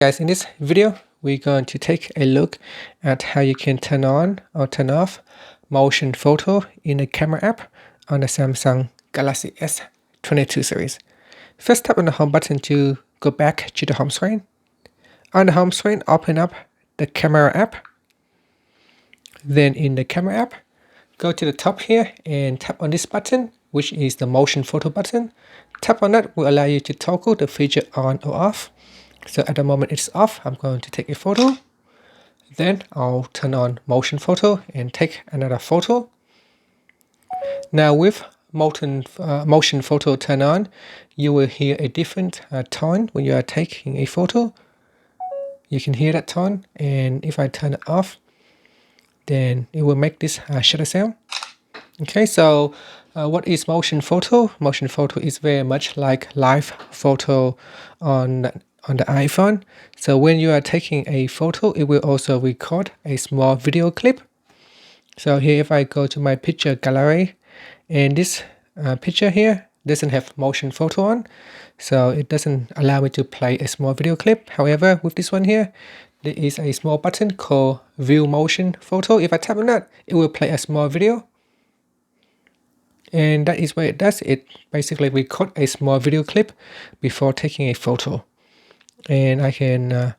Guys, in this video we're going to take a look at how you can turn on or turn off motion photo in the camera app on the Samsung Galaxy S22 series. First, tap on the home button to go back to the home screen. On the home screen, open up the camera app. Then in the camera app, go to the top here and tap on this button, which is the motion photo button. Tap on that will allow you to toggle the feature on or off. So at the moment it's off, I'm going to take a photo. Then I'll turn on motion photo and take another photo. Now with motion photo turn on, you will hear a different tone when you are taking a photo. You can hear that tone, and if I turn it off, then it will make this shutter sound. Okay, so what is motion photo? Motion photo is very much like live photo on the iPhone. So when you are taking a photo, it will also record a small video clip. So here, if I go to my picture gallery, and this picture here doesn't have motion photo on, so it doesn't allow me to play a small video clip. However, with this one here, there is a small button called view motion photo. If I tap on that, it will play a small video. And that is what it does. It basically records a small video clip before taking a photo. And I can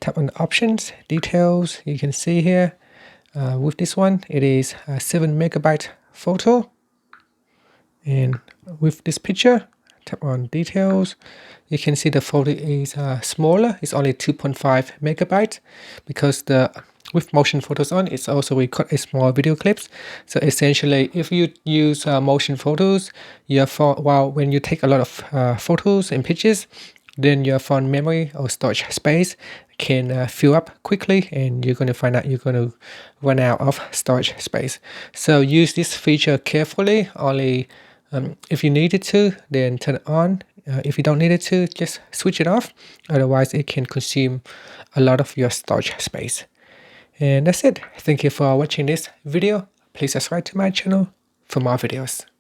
tap on the options, details. You can see here with this one, it is a 7 megabyte photo. And with this picture, tap on details. You can see the photo is smaller. It's only 2.5 megabytes because with motion photos on, it's also record a small video clips. So essentially, if you use motion photos, when you take a lot of photos and pictures, then your phone memory or storage space can fill up quickly, and you're going to find out you're going to run out of storage space. So use this feature carefully. Only if you needed to, then turn it on. If you don't need it to, just switch it off. Otherwise, it can consume a lot of your storage space. And that's it. Thank you for watching this video. Please subscribe to my channel for more videos.